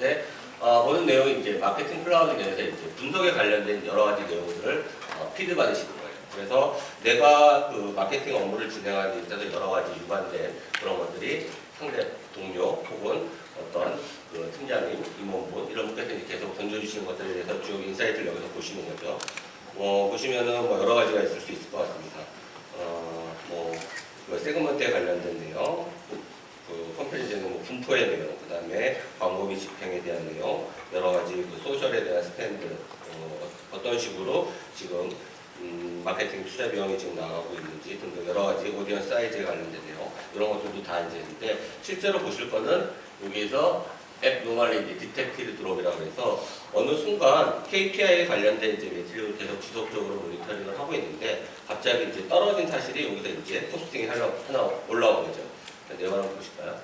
있는데 보는 내용이 이제 마케팅 클라우드에 대해서 이제 분석에 관련된 여러 가지 내용들을 피드 받으시는 거예요. 그래서 내가 그 마케팅 업무를 진행하는 데 있어서 여러 가지 유관된 그런 것들이 상대 동료 혹은 어떤 그 팀장님, 임원분 이런 분께서 계속 던져주시는 것들에 대해서 쭉 인사이트를 여기서 보시는 거죠. 보시면은 뭐 여러 가지가 있을 수 있을 것 같습니다. 그 세그먼트에 관련된 내용, 그 컴플레인트는 뭐 분포의 내용, 그 다음에 광고비 집행에 대한 내용, 여러 가지 그 소셜에 대한 스탠드, 어떤 식으로 지금 마케팅 투자 비용이 지금 나가고 있는지 등등 여러 가지 오디언스 사이즈에 관련된 내용 이런 것들도 다 이제 있는데 실제로 보실 거는 여기에서 앱 노멀리 디텍티드 드롭이라고 해서 어느 순간 KPI에 관련된 이제 매트릭을 계속 지속적으로 모니터링을 하고 있는데 갑자기 이제 떨어진 사실이 여기서 이제 포스팅이 하나 올라온 거죠. 내용을 한번 보실까요?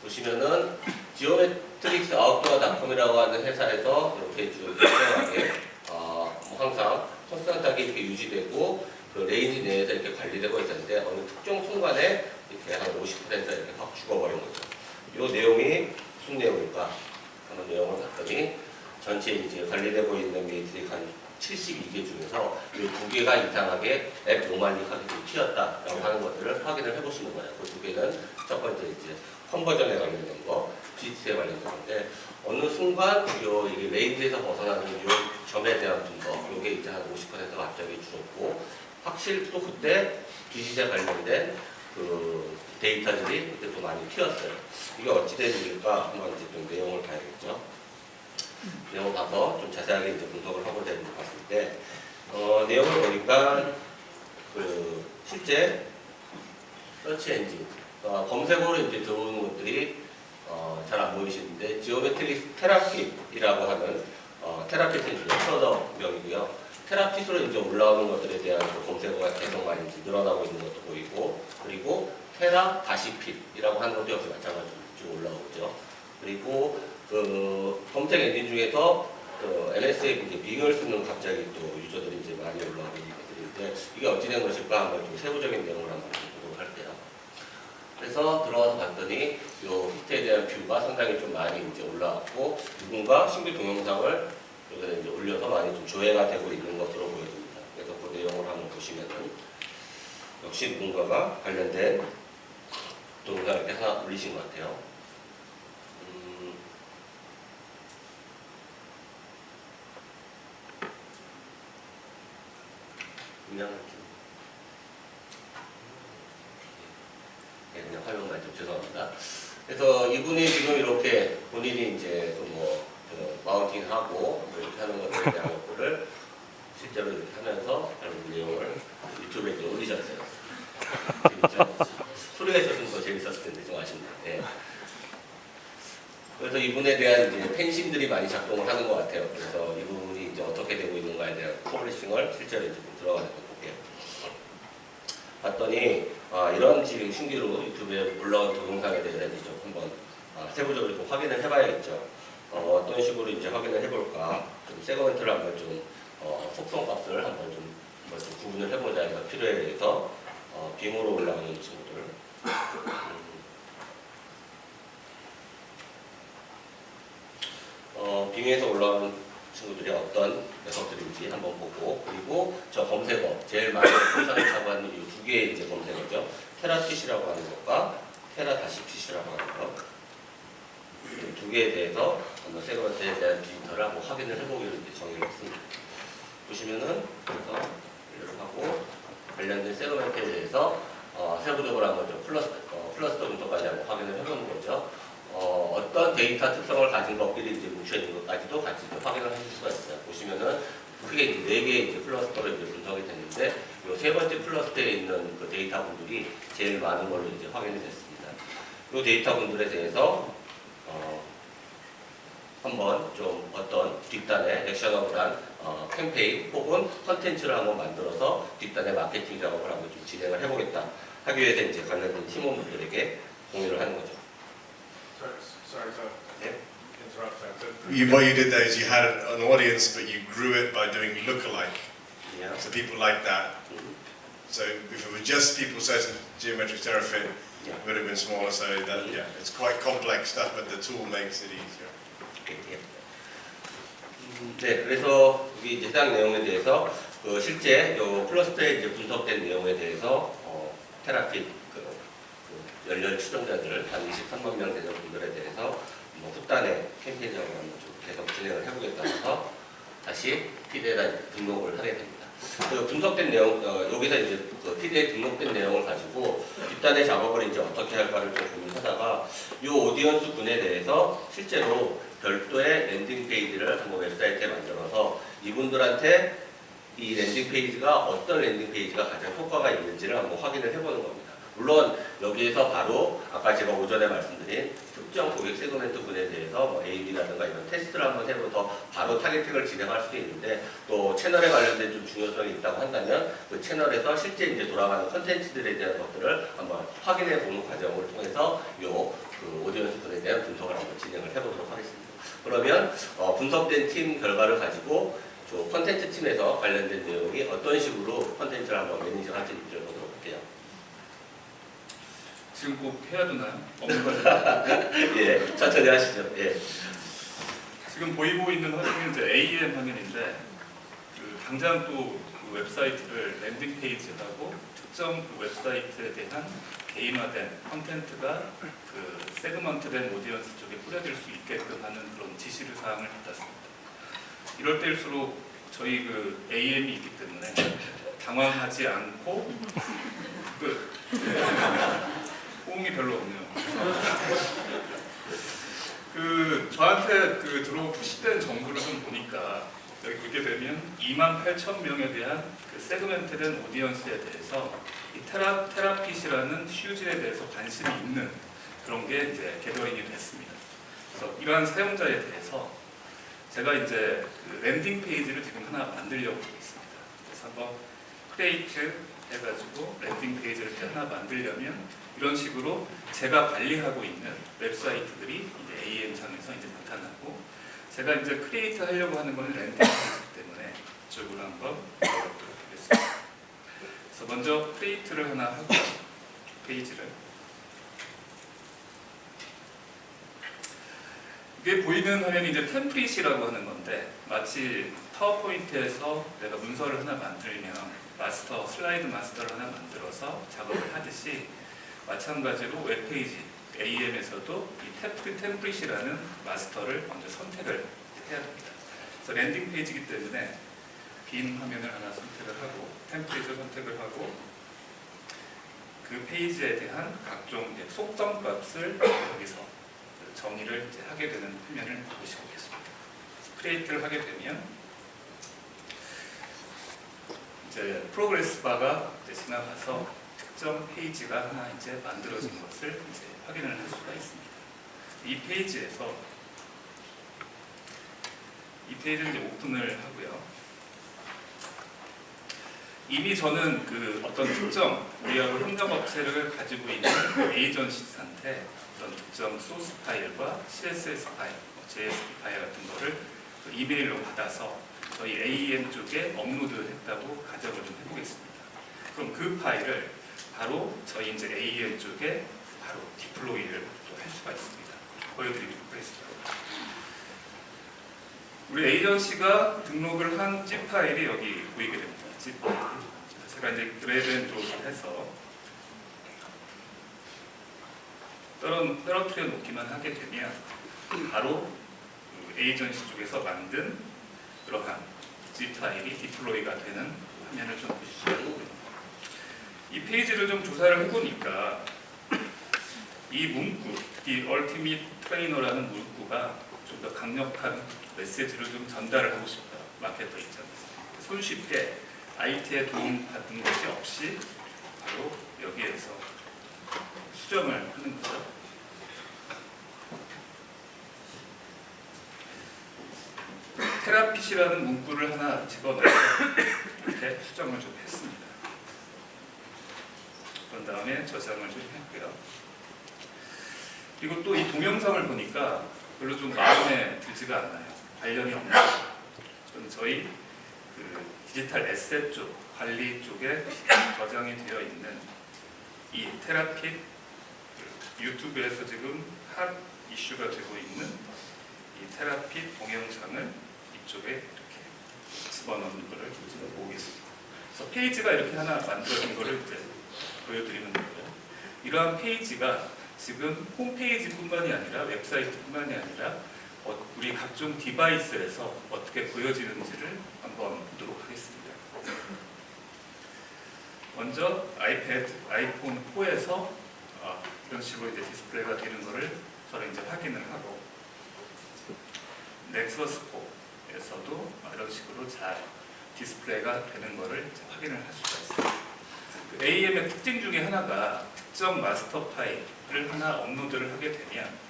보시면은 지오메트릭스 아웃도어닷컴이라고 하는 회사에서 이렇게 쭉 일정하게 항상 컨스턴트하게 이렇게 유지되고 그 레인지 내에서 이렇게 관리되고 있었는데 어느 특정 순간에 이렇게 한 50% 이렇게 확 죽어버린 거죠. 이 내용이 무슨 내용일까? 한번 내용을 봤더니 전체 이제 관리되고 있는 메이트릭 한 72개 중에서 이 2개가 이상하게 앱 노멀리하게 튀었다라고 하는 것들을 확인을 해보시는 거예요. 그 2개는 첫 번째 이제 컨버전에 관련된 거, GT에 관련된 건데 어느 순간 이게 레인지에서 벗어나는 이 점에 대한 분석, 이게 이제 한 50%가 갑자기 줄었고 확실히 또 그때 디지털 관련된 그 데이터들이 그때 또 많이 튀었어요. 이게 어찌된 일일까? 한번 이제 좀 내용을 봐야겠죠. 내용을 봐서 좀 자세하게 이제 분석을 하고자 이제 봤을 때, 내용을 보니까 그 실제 서치 엔진, 검색어로 이제 들어오는 것들이 잘 안 보이시는데 지오메트릭스 테라핏이라고 하는 테라핏은 이제 프로덕명이고요. 테라핏으로 이제 올라오는 것들에 대한 그 검색어가 계속 많이 이제 늘어나고 있는 것도 보이고 그리고 테라 다시 핏이라고 하는 것도 역시 마찬가지로 쭉 올라오죠. 그리고 그 검색 엔진 중에서 LSA 이제 빙을 쓰는 갑자기 또 유저들이 이제 많이 올라오고 있는 것들인데 이게 어찌된 것일까 한번 좀 세부적인 내용을 한번 보도록 할게요. 그래서 들어가서 봤더니 요 히트에 대한 뷰가 상당히 좀 많이 이제 올라왔고 누군가 신규 동영상을 여기다 이제 올려서 많이 좀 조회가 되고 있는 것으로 보여집니다. 그래서 그 내용을 한번 보시면은 역시 누군가가 관련된 동영상을 이렇게 하나 올리신 것 같아요. 그냥 활용만 좀 죄송합니다. 그래서 이분이 지금 이렇게 본인이 이제 마운팅하고 이렇게 하는 것들에 대한 것들을 실제로 이렇게 하면서 하는 내용을 유튜브에 이제 올리셨어요. 재밌죠? 소리가 있었으면 더 재밌었을 텐데 좀 아쉽네요. 네. 그래서 이분에 대한 이제 팬심들이 많이 작동을 하는 것 같아요. 그래서 이분이 이제 어떻게 되고 있는가에 대한 퍼블리싱을 실제로 이제 좀 들어가서 볼게요. 봤더니 이런 지금 신규로 유튜브에 올라온 동영상에 대해서 이제 좀 한번 세부적으로 좀 확인을 해봐야겠죠. 어떤 식으로 이제 확인을 해볼까? 좀 세그먼트를 한번 좀 속성값을 한번 좀 구분을 해보자 해서 필요에 대해서 빙으로 올라오는 친구들. 빙에서 올라오는 친구들이 어떤 녀석들인지 한번 보고 그리고 저 검색어 제일 많이 포션을 잡아하는 이 2개의 이제 검색어죠. 테라핏이라고 하는 것과 테라다시핏이라고 하는 것. 이 2개에 대해서 한번 세그먼트에 대한 디지털을 한번 확인을 해보기로 이제 정의를 했습니다. 보시면은 그래서 이렇게 하고 관련된 세그먼트에 대해서 세부적으로 한번 좀 클러스터 분석까지 한번 확인을 해보는 거죠. 어떤 데이터 특성을 가진 것끼리 이제 뭉쳐있는 것까지도 같이 확인을 하실 수가 있어요. 보시면은 크게 이제 4개의 이제 클러스터로 이제 분석이 됐는데 이 3번째 클러스터에 있는 그 데이터 분들이 제일 많은 걸로 이제 확인이 됐습니다. 이 데이터 분들에 대해서 한번 좀 어떤 뒷단에 액션업을한 캠페인 혹은 컨텐츠를 한번 만들어서 뒷단에 마케팅 작업을 한번 좀 진행을 해보겠다 하기 위해서 이제 관련된 팀원분들에게 공유를 하는 거죠. Sorry to interrupt that. What you did there is you had an audience, but you grew it by doing lookalike. Yeah. So people like that. So if it was just people searching geometric terrafit, Yeah. it would have been smaller. So that, yeah, it's quite complex stuff, but the tool makes it easier. 네, 그래서 여기 이제 해당 내용에 대해서 그 실제 요 클러스터에 이제 분석된 내용에 대해서 테라핏 그 열렬 추종자들 한 23만 명 되는 분들에 대해서 뭐 후단에 캠페인을 한번 좀 계속 진행을 해보겠다 해서 다시 피드에다 등록을 하게 됩니다. 그 분석된 내용, 여기서 이제 그 피드에 등록된 내용을 가지고 뒷단의 작업을 이제 어떻게 할까를 좀 고민하다가 이 오디언스 군에 대해서 실제로 별도의 랜딩 페이지를 한번 웹사이트에 만들어서 이분들한테 이 랜딩 페이지가 어떤 랜딩 페이지가 가장 효과가 있는지를 한번 확인을 해보는 겁니다. 물론 여기에서 바로 아까 제가 오전에 말씀드린 특정 고객 세그멘트 군에 대해서 뭐 A/B라든가 이런 테스트를 한번 해보서 바로 타겟팅을 진행할 수도 있는데 또 채널에 관련된 좀 중요성이 있다고 한다면 그 채널에서 실제 이제 돌아가는 컨텐츠들에 대한 것들을 한번 확인해 보는 과정을 통해서 그 오디언스 군에 대한 분석을 한번 진행을 해보도록 하겠습니다. 그러면 분석된 팀 결과를 가지고 컨텐츠 팀에서 관련된 내용이 어떤 식으로 컨텐츠를 한번 매니징할지 보도록 할게요. 지금 꼭 해야 되나요? 없는 거죠? 예, 천천히 하시죠. 예. 지금 보이고 있는 화면이 이제 AEM 화면인데 그 당장 또 그 웹사이트를 랜딩 페이지하고 특정 그 웹사이트에 대한 개인화된 컨텐츠가 그 세그먼트된 오디언스 쪽에 뿌려질 수 있게끔 하는 그런 지시를 사항을 받았습니다. 이럴 때일수록 저희 그 AM이 있기 때문에 당황하지 않고 끝. 호응이 별로 없네요. 그 저한테 그 들어온 푸시된 정보를 좀 보니까 여기 보게 되면 28,000명에 대한 그 세그멘트된 오디언스에 대해서 이 테라핏이라는 슈즈에 대해서 관심이 있는 그런 게 이제 게더링이 됐습니다. 그래서 이러한 사용자에 대해서 제가 이제 그 랜딩 페이지를 지금 하나 만들려고 하고 있습니다. 그래서 한번 크리에이트 해가지고 랜딩 페이지를 하나 만들려면 이런 식으로 제가 관리하고 있는 웹사이트들이 이제 AM상에서 이제 나타나고 제가 이제 크리에이트 하려고 하는 거는 랜딩 페이지이기 때문에 이쪽으로 한번 넣어보도록 하겠습니다. 그래서 먼저 크리에이트를 하나 하고 페이지를 이게 보이는 화면이 이제 템플릿이라고 하는 건데 마치 파워포인트에서 내가 문서를 하나 만들면 마스터, 슬라이드 마스터를 하나 만들어서 작업을 하듯이 마찬가지로 웹페이지 AM에서도 이 템플릿이라는 마스터를 먼저 선택을 해야 됩니다. 그래서 랜딩 페이지이기 때문에 빈 화면을 하나 선택을 하고 템플릿을 선택을 하고 그 페이지에 대한 각종 속성 값을 여기서 정의를 이제 하게 되는 화면을 보시고 계십니다. 크리에이트를 하게 되면 이제 프로그레스 바가 이제 지나가서 특정 페이지가 하나 이제 만들어진 것을 이제 확인을 할 수가 있습니다. 이 페이지에서 이 페이지를 이제 오픈을 하고요. 이미 저는 그 어떤 특정 우리하고 협력업체를 가지고 있는 에이전시한테 어떤 특정 소스 파일과 CSS 파일, JS 파일 같은 거를 그 이메일로 받아서 저희 AEM 쪽에 업로드했다고 가정을 좀 해보겠습니다. 그럼 그 파일을 바로 저희 이제 AEM 쪽에 바로 디플로이를 또 할 수가 있습니다. 보여드리도록 하겠습니다. 우리 에이전시가 등록을 한 zip 파일이 여기 보이게 됩니다. zip 파일. 제가 이제 드래그 앤 드롭을 해서 떨어뜨려 놓기만 하게 되면 바로 그 에이전시 쪽에서 만든 그러한 zip 파일이 디플로이가 되는 화면을 좀 보실 수가 있고요. 이 페이지를 좀 조사를 해보니까 이 문구, 특히 Ultimate Trainer라는 문구가 좀 더 강력한 메시지를 좀 전달을 하고 싶다. 마케터 입장에서 손쉽게 IT에 도움 받는 것이 없이 바로 여기에서 수정을 하는 거죠. 테라핏이라는 문구를 하나 집어넣어서 이렇게 수정을 좀 했습니다. 그런 다음에 저장을 좀 했고요. 그리고 또 이 동영상을 보니까 별로 좀 마음에 들지가 않아요. 관련이 없는. 저는 저희 그 디지털 에셋 쪽, 관리 쪽에 저장이 되어 있는 이 테라핏 그 유튜브에서 지금 핫 이슈가 되고 있는 이 테라핏 동영상을 이쪽에 이렇게 집어넣는 거를 지금 보겠습니다. 그래서 페이지가 이렇게 하나 만들어진 거를 이제 보여드리는 거고요. 이러한 페이지가 지금 홈페이지뿐만이 아니라 웹사이트뿐만이 아니라 우리 각종 디바이스에서 어떻게 보여지는지를 한번 보도록 하겠습니다. 먼저 아이패드, 아이폰 4에서 이런 식으로 이제 디스플레이가 되는 거를 저는 이제 확인을 하고, 넥서스 4에서도 이런 식으로 잘 디스플레이가 되는 거를 이제 확인을 할 수가 있습니다. 그 AM의 특징 중에 하나가 특정 마스터 파일을 하나 업로드를 하게 되면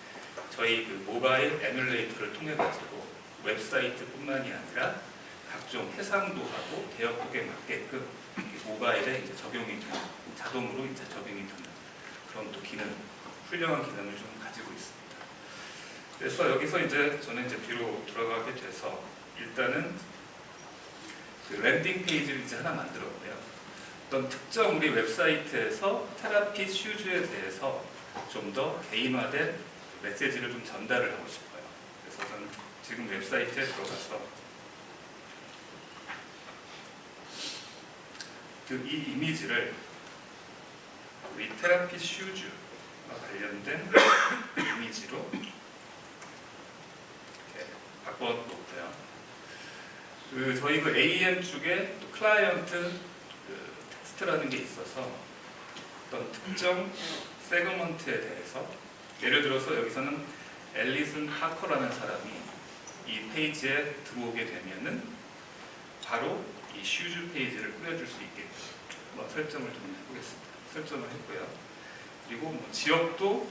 저희 그 모바일 에뮬레이터를 통해 가지고 웹사이트뿐만이 아니라 각종 해상도 하고 대역폭에 맞게끔 모바일에 이제 적용이 되는, 자동으로 이제 적용이 되는 그런 또 기능, 훌륭한 기능을 좀 가지고 있습니다. 그래서 여기서 이제 저는 이제 뒤로 돌아가게 돼서 일단은 그 랜딩 페이지를 이제 하나 만들었고요. 어떤 특정 우리 웹사이트에서 테라핏 슈즈에 대해서 좀 더 개인화된 메시지를 좀 전달을 하고 싶어요. 그래서 저는 지금 웹사이트에 들어가서 이 이미지를 우리 테라핏 슈즈와 관련된 이미지로 이렇게 바꿔놓고요. 저희 그 AEM 쪽에 또 클라이언트 텍스트라는 게 있어서 어떤 특정 세그먼트에 대해서, 예를 들어서 여기서는 앨리슨 하커라는 사람이 이 페이지에 들어오게 되면은 바로 이 슈즈 페이지를 꾸며줄 수 있게끔 설정을 좀 해보겠습니다. 설정을 했고요. 그리고 지역도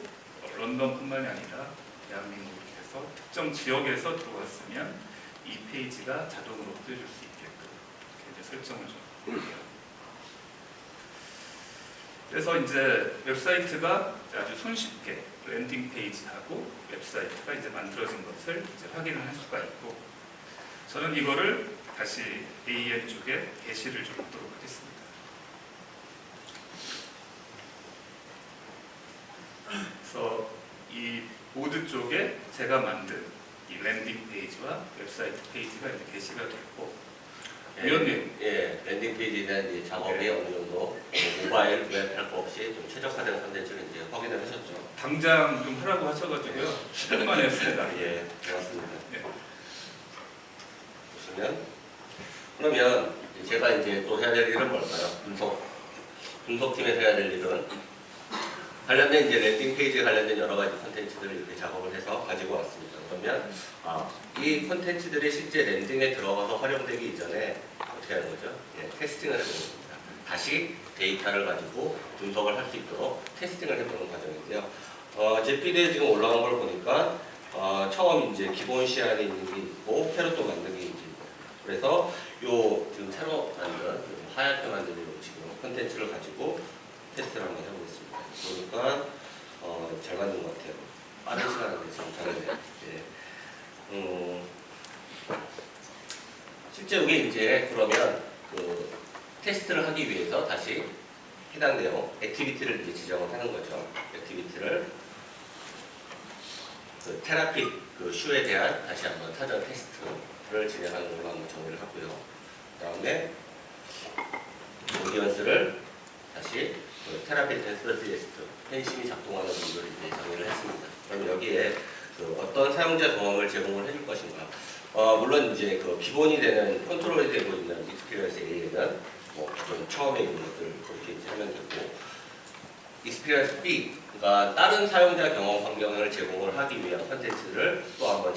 런던뿐만이 아니라 대한민국 이렇게 해서 특정 지역에서 들어왔으면 이 페이지가 자동으로 꾸며줄 수 있게끔 이렇게 이제 설정을 좀 해볼게요. 그래서 이제 웹사이트가 아주 손쉽게 랜딩 페이지하고 웹사이트가 이제 만들어진 것을 이제 확인을 할 수가 있고, 저는 이거를 다시 AEM 쪽에 게시를 좀 하도록 하겠습니다. 그래서 이 보드 쪽에 제가 만든 이 랜딩 페이지와 웹사이트 페이지가 이제 게시가 됐고, 위원님, 랜딩 페이지에 대한 이 작업이 어느 정도 모바일 웹 할 거 없이 좀 최적화된 컨텐츠를 이제 확인을 하셨죠. 당장 좀 하라고 하셔가지고요. 10분 만에 했습니다. 예, 고맙습니다. 네. 보시면, 그러면 제가 이제 또 해야 될 일은 뭘까요? 분석팀에서 해야 될 일은 관련된 이제 랜딩 페이지에 관련된 여러 가지 콘텐츠들을 이렇게 작업을 해서 가지고 왔습니다. 그러면 이 콘텐츠들이 실제 랜딩에 들어가서 활용되기 이전에 어떻게 하는 거죠? 테스팅을 해보는 겁니다. 다시 데이터를 가지고 분석을 할 수 있도록 테스팅을 해보는 과정인데요. 제 피드에 지금 올라간 걸 보니까 처음 이제 기본 시안이 있는 게 있고 캐럿도 만든 게 있고, 그래서 요 지금 새로 만든 하얗게 만든 요 지금 콘텐츠를 가지고 테스트를 한번 해보겠습니다. 보니까 잘 만든 것 같아요. 빠른 시간에 지금 잘했네요. 실제 이게 이제 그러면 그 테스트를 하기 위해서 다시 해당 내용, 액티비티를 이제 지정을 하는 거죠. 액티비티를 그 테라핏 그 슈에 대한 다시 한번 사전 테스트를 진행하는 걸로 한번 정리를 하고요. 그 다음에 오디언스를 다시 그 테라핏 엔서시스트 팬심이 작동하는 분들을 이제 정리를 했습니다. 그럼 여기에 그 어떤 사용자 경험을 제공을 해줄 것인가? 물론 이제 그 기본이 되는 컨트롤이 되고 있는 익스피리언스 A에는 좀 처음에 있는 것들 그렇게 이제 하면 되고, 익스피리언스 B, 그러니까 다른 사용자 경험 환경을 제공을 하기 위한 컨텐츠를 또 한번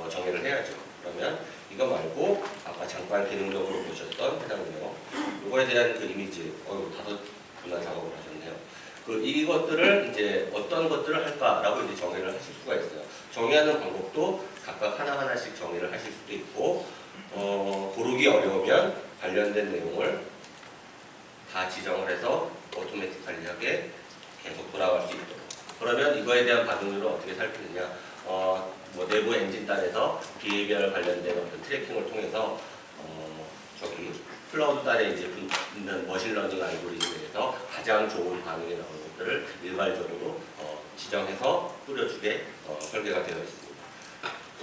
정의를 해야죠. 그러면 이거 말고 아까 잠깐 기능적으로 보셨던 해당 내용, 이거에 대한 그 이미지, 5분이나 작업을 하셨네요. 이것들을 이제 어떤 것들을 할까라고 이제 정의를 하실 수가 있어요. 정의하는 방법도 각각 하나하나씩 정의를 하실 수도 있고, 고르기 어려우면 관련된 내용을 다 지정을 해서 오토매틱하게 계속 돌아갈 수 있도록. 그러면 이거에 대한 반응률을 어떻게 살피느냐? 내부 엔진단에서 비헤비어를 관련된 어떤 트래킹을 통해서 저기 클라우드 단에 이제 있는 머신러닝 알고리즘에서 가장 좋은 반응이 나오는 것들을 일괄적으로 지정해서 뿌려주게 설계가 되어 있습니다.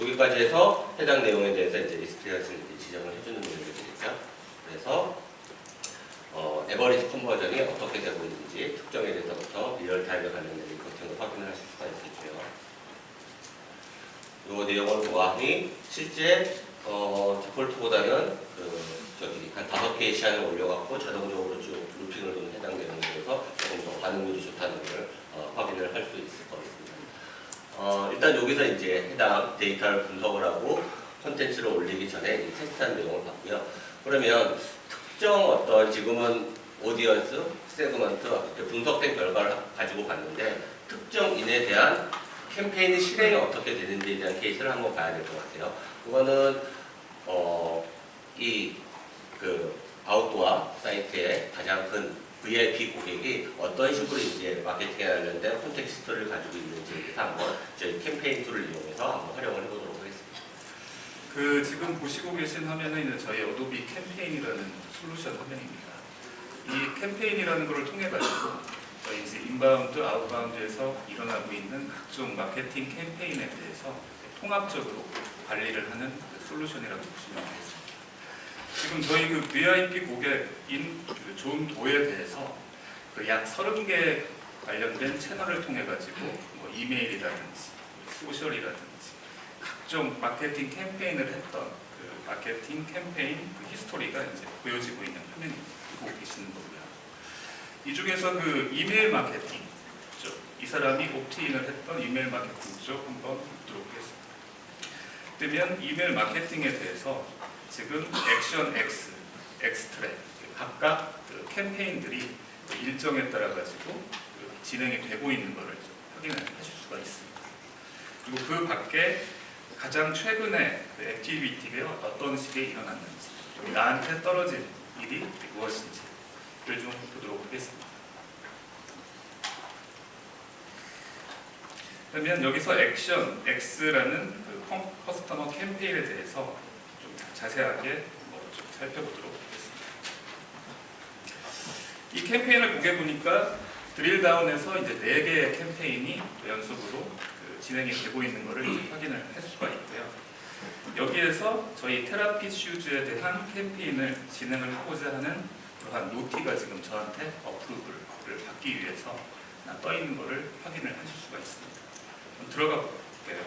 여기까지 해서 해당 내용에 대해서 이제 리스트샷을 지정을 해주는 내용이 되겠죠. 그래서 에버리지 컨버전이 어떻게 되고 있는지 특정에 대해서부터 리얼타임에 관련된 리포팅을 확인을 하실 수가 있겠고요. 이 내용을 보아하니 실제 디폴트보다는 한 5개의 시안을 올려갖고 자동적으로 쭉 루팅을 도는 해당 내용에 대해서 조금 더 반응률이 좋다는 걸 확인을 할 수 있을 것 같습니다. 일단 여기서 이제 해당 데이터를 분석을 하고 콘텐츠를 올리기 전에 이제 테스트한 내용을 봤고요. 그러면 특정 어떤 지금은 오디언스, 세그먼트 분석된 결과를 가지고 봤는데 특정인에 대한 캠페인 실행이 어떻게 되는지에 대한 케이스를 한번 봐야 될 것 같아요. 그거는 아웃도어 사이트의 가장 큰 VIP 고객이 어떤 식으로 이제 마케팅에 관련된 콘텍스트를 가지고 있는지에 대해서 한번 저희 캠페인 툴을 이용해서 한번 활용을 해보도록 하겠습니다. 지금 보시고 계신 화면은 이제 저희 어도비 캠페인이라는 솔루션 화면입니다. 이 캠페인이라는 것을 통해 가지고 저희 이제 인바운드, 아웃바운드에서 일어나고 있는 각종 마케팅 캠페인에 대해서 통합적으로 관리를 하는 솔루션이라고 보시면 되겠습니다. 지금 저희 VIP 고객인 존 도에 대해서 약 30개 관련된 채널을 통해 가지고 뭐 이메일이라든지 소셜이라든지 각종 마케팅 캠페인을 했던 마케팅 캠페인 히스토리가 이제 보여지고 있는 화면이 보고 계시는 거고요. 이 중에서 이메일 마케팅 쪽, 이 사람이 옵트인을 했던 이메일 마케팅 쪽 한번 보도록 하겠습니다. 그러면 이메일 마케팅에 대해서 지금 액션 X, X트랙 각각 캠페인들이 일정에 따라 가지고 진행이 되고 있는 것을 확인을 하실 수가 있습니다. 그리고 그 밖에 가장 최근에 액티비티가 어떤 시기에 일어났는지, 나한테 떨어진 일이 무엇인지를 좀 보도록 하겠습니다. 그러면 여기서 액션 X라는 커스터머 캠페인에 대해서 좀 자세하게 좀 살펴보도록 하겠습니다. 이 캠페인을 보게 보니까 드릴다운에서 이제 4개의 캠페인이 연속으로 진행이 되고 있는 것을 확인을 할 수가 있고요. 여기에서 저희 테라피 슈즈에 대한 캠페인을 진행을 하고자 하는 그러한 노티가 지금 저한테 어프로브를 받기 위해서 떠 있는 것을 확인을 하실 수가 있습니다. 들어가 볼게요.